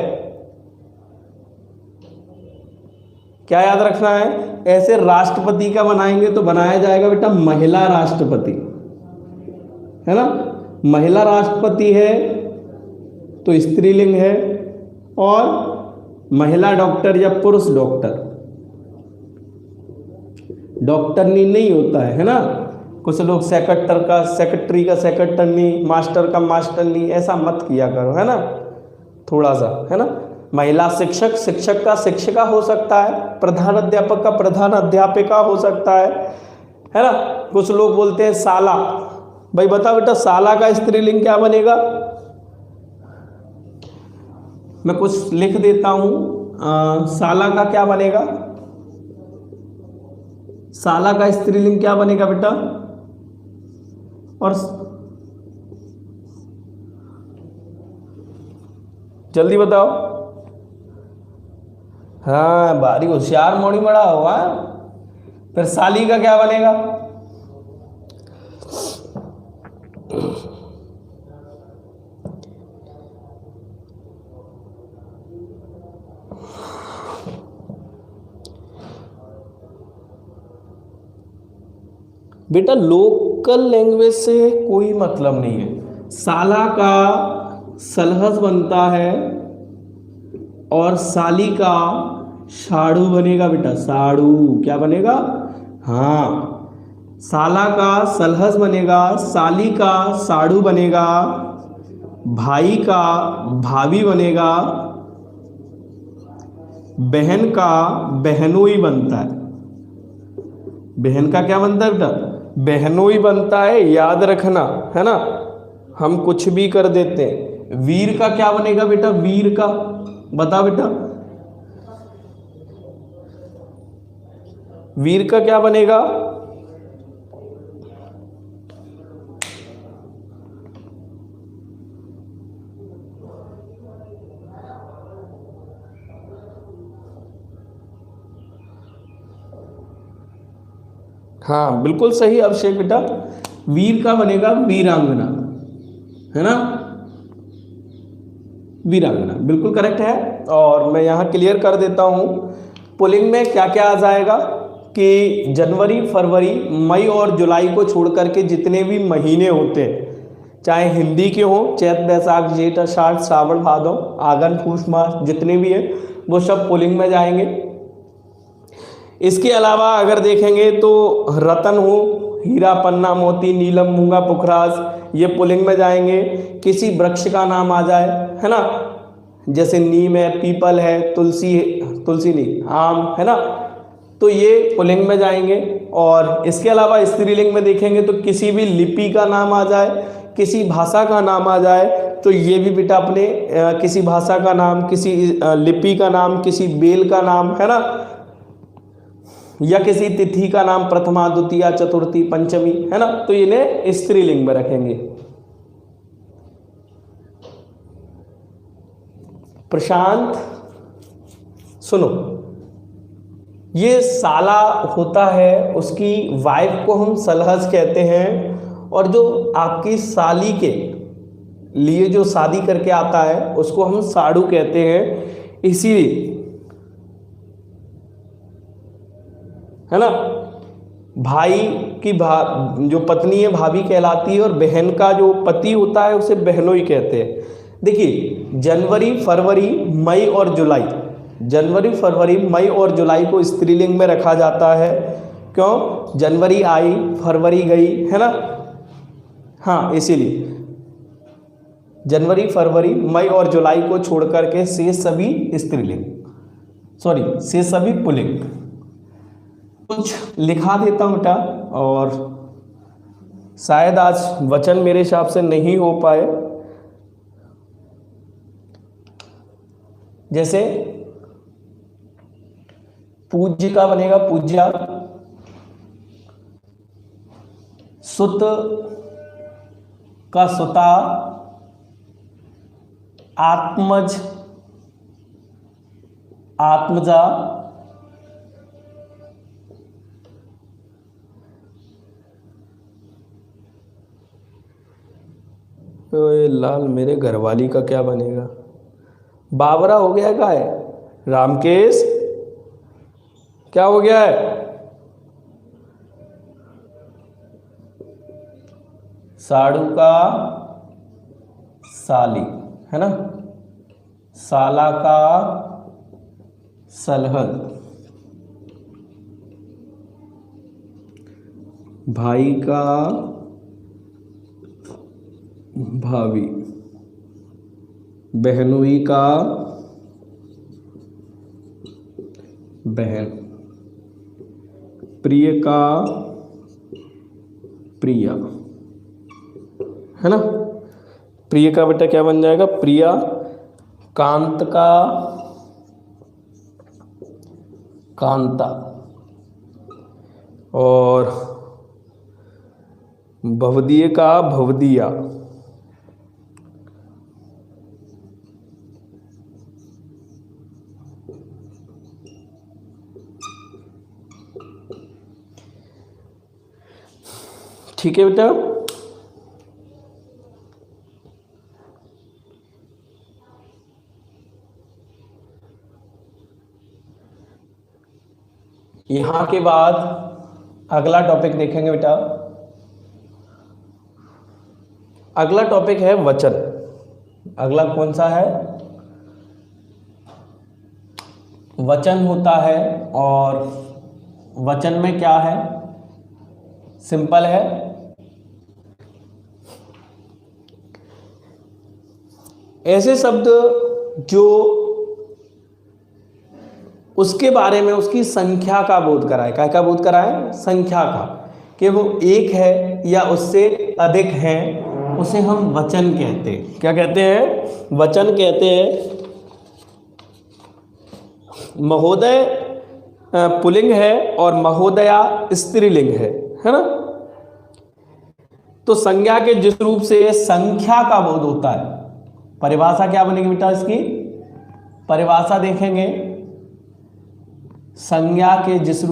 क्या याद रखना है, ऐसे राष्ट्रपति का बनाएंगे तो बनाया जाएगा बेटा महिला राष्ट्रपति, है ना, महिला राष्ट्रपति है तो स्त्रीलिंग है, और महिला डॉक्टर या पुरुष डॉक्टर, डॉक्टरनी नहीं होता है ना, कुछ लोग सेक्रेटर का सेक्रेटरी का सेक्रेटरनी, मास्टर का मास्टरनी, ऐसा मत किया करो, है ना, थोड़ा सा, है ना। महिला शिक्षक, शिक्षक का शिक्षिका हो सकता है, प्रधान अध्यापक का प्रधान अध्यापिका हो सकता है ना। कुछ लोग बोलते हैं साला, भाई बता बेटा साला का स्त्रीलिंग क्या बनेगा, मैं कुछ लिख देता हूं, साला का क्या बनेगा, साला का स्त्रीलिंग क्या बनेगा बेटा, और जल्दी बताओ, हाँ बारी होशियार मोड़ी बड़ा होगा। फिर साली का क्या बनेगा, बेटा लोकल लैंग्वेज से कोई मतलब नहीं है। साला का सलहज बनता है और साली का साड़ू बनेगा बेटा, साड़ू क्या बनेगा, हाँ साला का सलहज बनेगा, साली का साड़ू बनेगा, भाई का भाभी बनेगा, बहन का बहनोई बनता है, बहन का क्या बनता है बेटा, बहनोई बनता है, याद रखना, है ना, हम कुछ भी कर देते हैं। वीर का क्या बनेगा बेटा, वीर का बता बेटा, वीर का क्या बनेगा, हाँ बिल्कुल सही अभिषेक बेटा, वीर का बनेगा वीरांगना, है ना, वीरांगना बिल्कुल करेक्ट है। और मैं यहाँ क्लियर कर देता हूँ पुल्लिंग में क्या क्या आ जाएगा कि जनवरी, फरवरी, मई और जुलाई को छोड़ करके जितने भी महीने होते हैं, चाहे हिंदी के हों, चैत बैसाख जेठ आषाढ़ श्रावण भादौ आगन पूष मास, जितने भी हैं वो सब पुल्लिंग में जाएंगे। इसके अलावा अगर देखेंगे तो रतन हो, हीरा, पन्ना, मोती, नीलम, मूंगा, पुखराज, ये पुल्लिंग में जाएंगे। किसी वृक्ष का नाम आ जाए, है ना, जैसे नीम है, पीपल है, तुलसी, तुलसी नहीं आम, है ना, तो ये पुल्लिंग में जाएंगे। और इसके अलावा स्त्रीलिंग में देखेंगे तो किसी भी लिपि का नाम आ जाए, किसी भाषा का नाम आ जाए, तो ये भी बेटा अपने किसी भाषा का नाम, किसी लिपि का नाम, किसी बेल का नाम, है ना, या किसी तिथि का नाम, प्रथमा, द्वितीया, चतुर्थी, पंचमी, है ना, तो इन्हें स्त्रीलिंग में रखेंगे। प्रशांत सुनो, ये साला होता है, उसकी वाइफ को हम सलहज कहते हैं, और जो आपकी साली के लिए जो शादी करके आता है उसको हम साड़ू कहते हैं, इसीलिए, है ना। भाई की जो पत्नी है भाभी कहलाती है, और बहन का जो पति होता है उसे बहनोई कहते हैं। देखिए जनवरी, फरवरी, मई और जुलाई, जनवरी, फरवरी, मई और जुलाई को स्त्रीलिंग में रखा जाता है। क्यों? जनवरी आई, फरवरी गई, है ना। हाँ, इसीलिए जनवरी, फरवरी, मई और जुलाई को छोड़ करके शेष सभी स्त्रीलिंग, सॉरी शेष सभी पुल्लिंग। कुछ लिखा देता हूं बेटा, और शायद आज वचन मेरे हिसाब से नहीं हो पाए। जैसे पूज्य का बनेगा पूज्या, सुत का सुता, आत्मज आत्मजा, ओए लाल मेरे घरवाली का क्या बनेगा? बाबरा हो गया क्या है? रामकेश क्या हो गया है? साड़ू का साली, है ना। साला का सलहन, भाई का भाभी, बहनोई का बहन, प्रिय का प्रिया, है ना। प्रिय का बेटा क्या बन जाएगा? प्रिया। कांत का कांता, और भवदीय का भवदिया, ठीक है बेटा। यहां के बाद अगला टॉपिक देखेंगे बेटा। अगला टॉपिक है वचन। अगला कौन सा है? वचन होता है, और वचन में क्या है? सिंपल है, ऐसे शब्द जो उसके बारे में उसकी संख्या का बोध कराए। क्या का बोध कराए? संख्या का, कि वो एक है या उससे अधिक है, उसे हम वचन कहते हैं। क्या कहते हैं? वचन कहते हैं। महोदय पुल्लिंग है और महोदया स्त्रीलिंग है ना। तो संज्ञा के जिस रूप से संख्या का बोध होता है, परिभाषा क्या बनेगी बेटा इसकी? परिभाषा देखेंगे, संज्ञा के जिस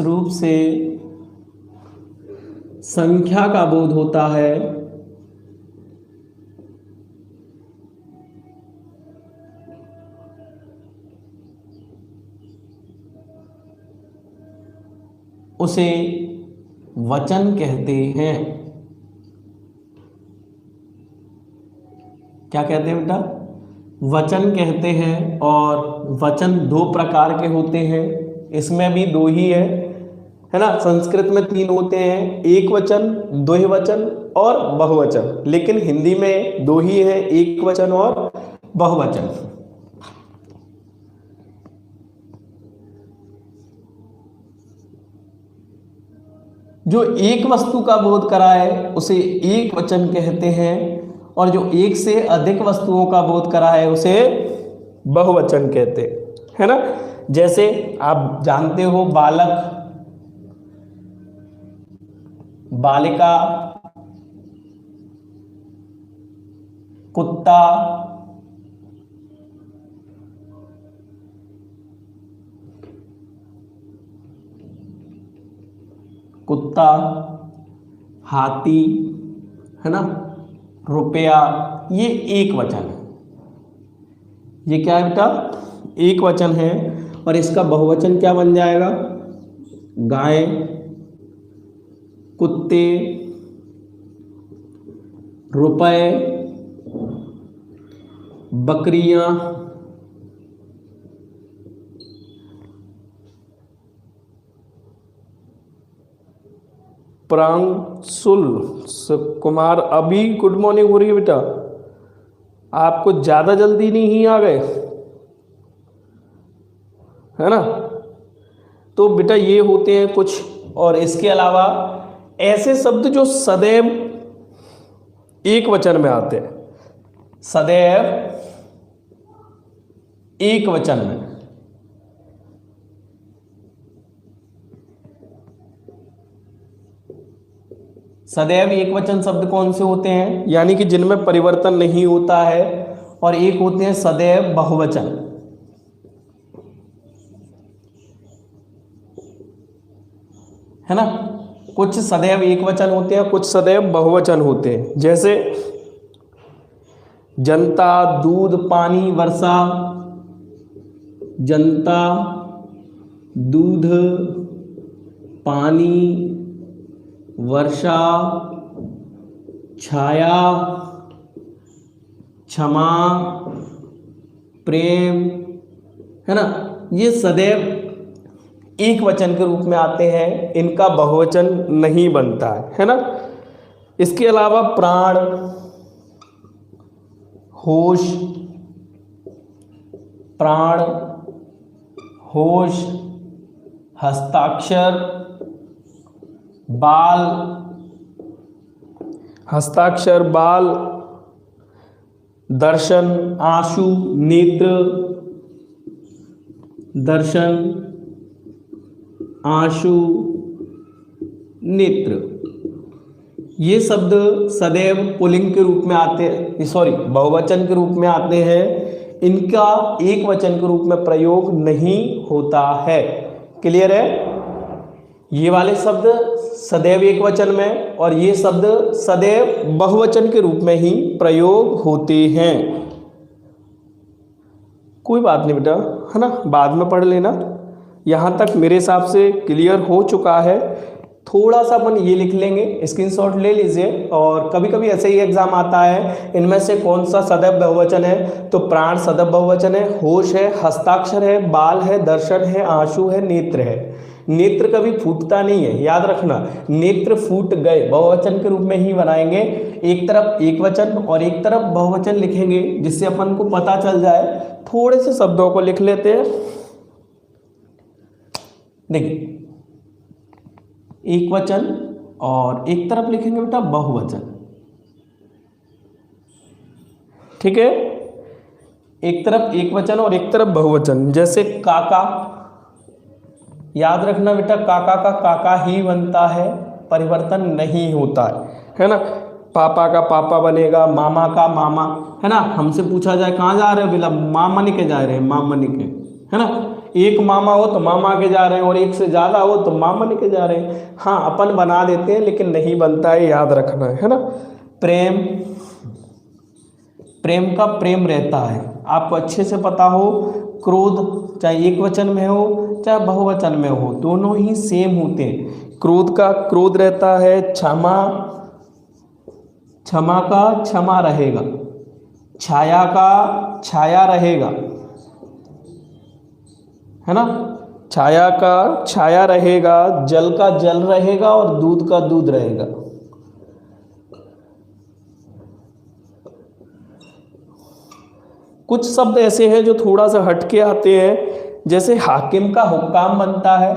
रूप से संख्या का बोध होता है, उसे वचन कहते हैं। क्या कहते हैं बेटा? वचन कहते हैं। और वचन दो प्रकार के होते हैं, इसमें भी दो ही है ना। संस्कृत में तीन होते हैं, एक वचन, द्विवचन और बहुवचन, लेकिन हिंदी में दो ही है, एक वचन और बहुवचन। जो एक वस्तु का बोध कराए उसे एक वचन कहते हैं, और जो एक से अधिक वस्तुओं का बोध करा है उसे बहुवचन कहते हैं, है ना। जैसे आप जानते हो बालक, बालिका, कुत्ता, कुत्ता, हाथी, है ना, रुपया, ये एक वचन है। ये क्या है बेटा? एक वचन है। और इसका बहुवचन क्या बन जाएगा? गाय, कुत्ते, रुपए, बकरियां, प्रांशुल कुमार, अभी गुड मॉर्निंग हो रही है बेटा, आपको ज्यादा जल्दी नहीं आ गए, है ना? तो बेटा ये होते हैं कुछ। और इसके अलावा ऐसे शब्द जो सदैव एक वचन में आते हैं, सदैव एक वचन में, सदैव एक वचन शब्द कौन से होते हैं? यानी कि जिनमें परिवर्तन नहीं होता है। और एक होते हैं सदैव बहुवचन, है ना? कुछ सदैव एक वचन होते हैं, कुछ सदैव बहुवचन होते हैं। जैसे जनता, दूध, पानी, वर्षा, जनता, दूध, पानी, वर्षा, छाया, क्षमा, प्रेम, है ना? ये सदैव एक वचन के रूप में आते हैं, इनका बहुवचन नहीं बनता है ना? इसके अलावा प्राण, होश, प्राण, होश, हस्ताक्षर, बाल, हस्ताक्षर, बाल, दर्शन, आंसू, नेत्र, दर्शन, आंसू, नेत्र, ये शब्द सदैव पुल्लिंग के रूप में आते, सॉरी बहुवचन के रूप में आते हैं। इनका एक वचन के रूप में प्रयोग नहीं होता है। क्लियर है? ये वाले शब्द सदैव एक वचन में और ये शब्द सदैव बहुवचन के रूप में ही प्रयोग होते हैं। कोई बात नहीं बेटा, है ना, बाद में पढ़ लेना। यहाँ तक मेरे हिसाब से क्लियर हो चुका है। थोड़ा सा अपन ये लिख लेंगे, स्क्रीनशॉट ले लीजिए। और कभी कभी ऐसे ही एग्जाम आता है, इनमें से कौन सा सदैव बहुवचन है? तो प्राण सदैव बहुवचन है, होश है, हस्ताक्षर है, बाल है, दर्शन है, आंसू है, नेत्र है। नेत्र कभी फूटता नहीं है, याद रखना। नेत्र फूट गए बहुवचन के रूप में ही बनाएंगे। एक तरफ एक वचन और एक तरफ बहुवचन लिखेंगे, जिससे अपन को पता चल जाए। थोड़े से शब्दों को लिख लेते हैं। देखिए, एक वचन और एक तरफ लिखेंगे बेटा बहुवचन। ठीक है? एक तरफ एक वचन और एक तरफ बहुवचन। जैसे काका, याद रखना बेटा, काका का काका ही बनता है, परिवर्तन नहीं होता है ना? पापा का पापा बनेगा, मामा का मामा, है ना? हमसे पूछा जाए कहाँ जा रहे हो, बोला मामा के जा रहे हैं, मामा के, है ना? एक मामा हो तो मामा के जा रहे हैं और एक से ज़्यादा हो तो मामा के जा रहे हैं। हाँ, अपन बना देते हैं लेकिन नहीं बनता है, याद रखना है ना? प्रेम, प्रेम का प्रेम रहता है, आपको अच्छे से पता हो। क्रोध, चाहे एक वचन में हो चाहे बहुवचन में हो, दोनों ही सेम होते हैं। क्रोध का क्रोध रहता है। क्षमा, क्षमा का क्षमा रहेगा। छाया का छाया रहेगा, है ना? छाया का छाया रहेगा, जल का जल रहेगा और दूध का दूध रहेगा। कुछ शब्द ऐसे हैं जो थोड़ा सा हटके आते हैं। जैसे हाकिम का हुक्काम बनता है,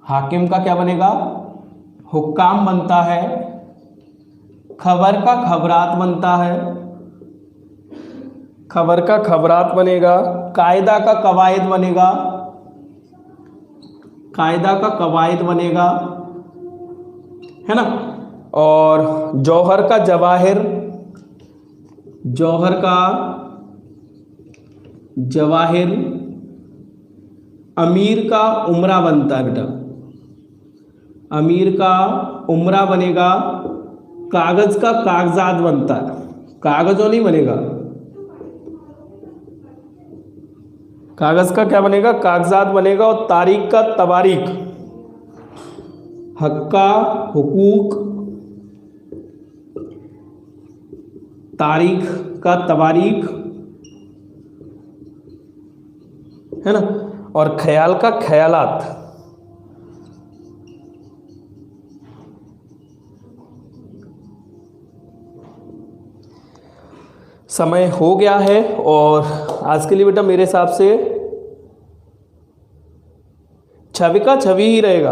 हाकिम का क्या बनेगा? हुक्काम बनता है। खबर का खबरात बनता है, खबर का खबरात बनेगा। कायदा का कवायद बनेगा, कायदा का कवायद बनेगा, है ना? और जौहर का जवाहिर, जौहर का जवाहिर। अमीर का उमरा बनता है बेटा, अमीर का उमरा बनेगा, कागज का कागजात बनता है, कागजों नहीं बनेगा, कागज का क्या बनेगा, कागजात बनेगा, और तारीख का तवारीख, हक्का हुकूक, तारीख का तवारीख है ना, और ख्याल का ख्यालात। समय हो गया है और आज के लिए बेटा मेरे हिसाब से छवि का छवि ही रहेगा,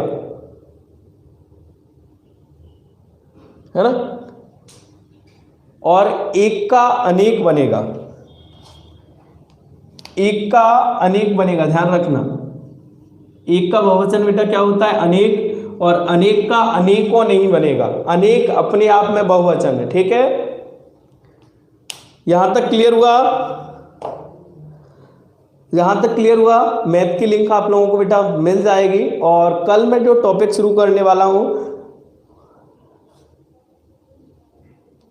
है ना, और एक का अनेक बनेगा, एक का अनेक बनेगा, ध्यान रखना। एक का बहुवचन बेटा क्या होता है, अनेक, और अनेक का अनेकों नहीं बनेगा, अनेक अपने आप में बहुवचन है, ठीक है। यहां तक क्लियर हुआ, यहां तक क्लियर हुआ। मैथ की लिंक आप लोगों को बेटा मिल जाएगी, और कल मैं जो टॉपिक शुरू करने वाला हूं,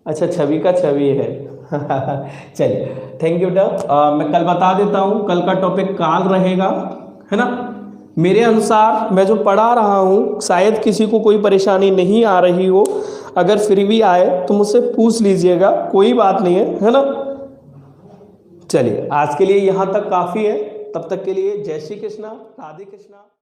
अच्छा छवि का छवि है चलिए थैंक यू बेटा। मैं कल बता देता हूं, कल का टॉपिक काल रहेगा, है ना। मेरे अनुसार मैं जो पढ़ा रहा हूं, शायद किसी को कोई परेशानी नहीं आ रही हो, अगर फिर भी आए तो मुझसे पूछ लीजिएगा, कोई बात नहीं है ना। चलिए आज के लिए यहाँ तक काफ़ी है, तब तक के लिए जय श्री कृष्णा, राधे कृष्णा।